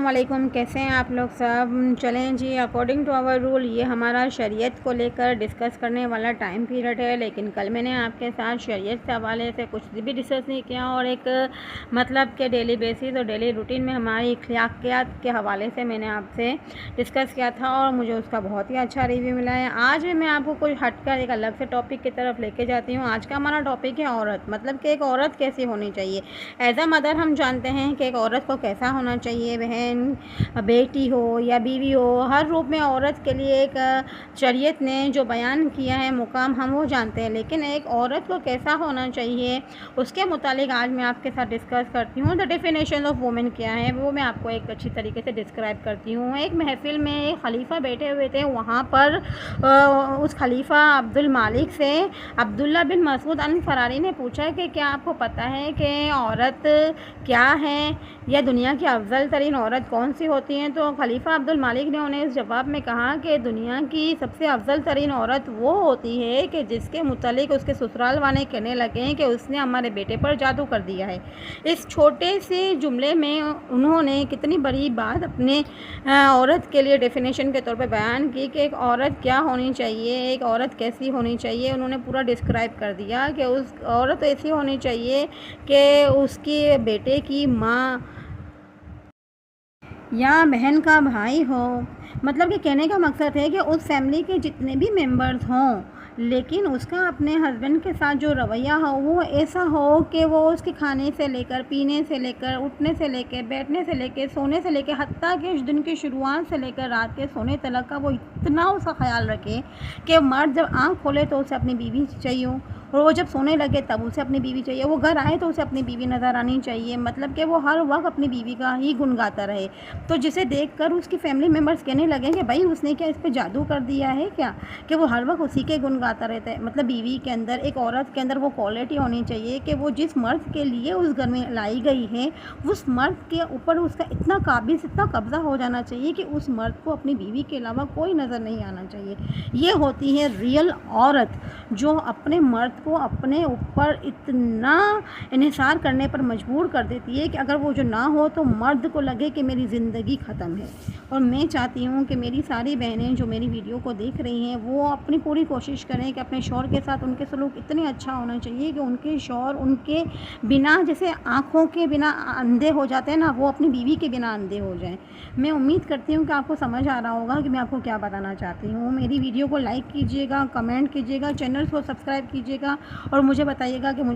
علیکم، کیسے ہیں آپ لوگ سب؟ چلیں جی، اکارڈنگ ٹو آور رول یہ ہمارا شریعت کو لے کر ڈسکس کرنے والا ٹائم پیریڈ ہے، لیکن کل میں نے آپ کے ساتھ شریعت کے حوالے سے کچھ بھی ڈسکس نہیں کیا، اور ایک مطلب کہ ڈیلی بیسس اور ڈیلی روٹین میں ہماری اخلاقیات کے حوالے سے میں نے آپ سے ڈسکس کیا تھا، اور مجھے اس کا بہت ہی اچھا ریویو ملا ہے۔ آج میں آپ کو کچھ ہٹ کر ایک الگ سے ٹاپک کی طرف لے کے جاتی ہوں۔ آج کا ہمارا ٹاپک ہے عورت، مطلب کہ ایک عورت کیسی ہونی چاہیے۔ ایز اے مدر ہم جانتے ہیں کہ ایک عورت کو کیسا ہونا چاہیے، بہن، بیٹی ہو یا بیوی ہو، ہر روپ میں عورت کے لیے ایک شریعت نے جو بیان کیا ہے مقام ہم وہ جانتے ہیں، لیکن ایک عورت کو کیسا ہونا چاہیے اس کے متعلق آج میں آپ کے ساتھ ڈسکس کرتی ہوں۔ دا ڈیفینیشن آف وومن کیا ہے وہ میں آپ کو ایک اچھی طریقے سے ڈسکرائب کرتی ہوں۔ ایک محفل میں ایک خلیفہ بیٹھے ہوئے تھے، وہاں پر اس خلیفہ عبد المالک سے عبداللہ بن مسعود الفراری نے پوچھا کہ کیا آپ کو پتہ ہے کہ عورت کیا ہے یا دنیا کی افضل ترین عورت کون سی ہوتی ہیں؟ تو خلیفہ عبد المالک نے انہیں اس جواب میں کہا کہ دنیا کی سب سے افضل ترین عورت وہ ہوتی ہے کہ جس کے متعلق اس کے سسرال والے کہنے لگے کہ اس نے ہمارے بیٹے پر جادو کر دیا ہے۔ اس چھوٹے سے جملے میں انہوں نے کتنی بڑی بات اپنے عورت کے لیے ڈیفینیشن کے طور پہ بیان کی کہ ایک عورت کیا ہونی چاہیے، ایک عورت کیسی ہونی چاہیے۔ انہوں نے پورا ڈسکرائب کر دیا کہ اس عورت ایسی ہونی چاہیے کہ اس کی بیٹے کی ماں یا بہن کا بھائی ہو، مطلب کہ کہنے کا مقصد ہے کہ اس فیملی کے جتنے بھی ممبرز ہوں، لیکن اس کا اپنے ہسبینڈ کے ساتھ جو رویہ ہو وہ ایسا ہو کہ وہ اس کے کھانے سے لے کر، پینے سے لے کر، اٹھنے سے لے کے، بیٹھنے سے لے کے، سونے سے لے کے، حتیٰ کہ اس دن کی شروعات سے لے کر رات کے سونے تلک کا وہ اتنا اس کا خیال رکھے کہ مرد جب آنکھ کھولے تو اسے اپنی بیوی چاہیے ہو، اور وہ جب سونے لگے تب اسے اپنی بیوی چاہیے، وہ گھر آئے تو اسے اپنی بیوی نظر آنی چاہیے، مطلب کہ وہ ہر وقت اپنی بیوی کا ہی گن گاتا رہے۔ تو جسے دیکھ کر اس کی فیملی ممبرز کہنے لگے کہ بھائی اس نے کیا اس پہ جادو کر دیا ہے کیا، کہ وہ ہر وقت اسی کے گن گاتا رہتا ہے۔ مطلب بیوی کے اندر، ایک عورت کے اندر وہ کوالٹی ہونی چاہیے کہ وہ جس مرد کے لیے اس گھر میں لائی گئی ہے، اس مرد کے اوپر اس کا اتنا قابض، اتنا قبضہ ہو جانا چاہیے کہ اس مرد کو اپنی بیوی کے علاوہ کوئی نظر نہیں آنا چاہیے۔ یہ ہوتی ہے ریئل عورت، جو اپنے مرد کو اپنے اوپر اتنا انحصار کرنے پر مجبور کر دیتی ہے کہ اگر وہ جو نہ ہو تو مرد کو لگے کہ میری زندگی ختم ہے۔ اور میں چاہتی ہوں کہ میری ساری بہنیں جو میری ویڈیو کو دیکھ رہی ہیں وہ اپنی پوری کوشش کریں کہ اپنے شوہر کے ساتھ ان کے سلوک اتنے اچھا ہونا چاہیے کہ ان کے شوہر ان کے بنا، جیسے آنکھوں کے بنا اندھے ہو جاتے ہیں نا، وہ اپنی بیوی کے بنا اندھے ہو جائیں۔ میں امید کرتی ہوں کہ آپ کو سمجھ آ رہا ہوگا کہ میں آپ کو کیا بتانا چاہتی ہوں۔ میری ویڈیو کو لائک کیجیے گا، کمنٹ کیجیے گا، چینل کو سبسکرائب کیجیے گا، اور مجھے بتائیے گا کہ مجھے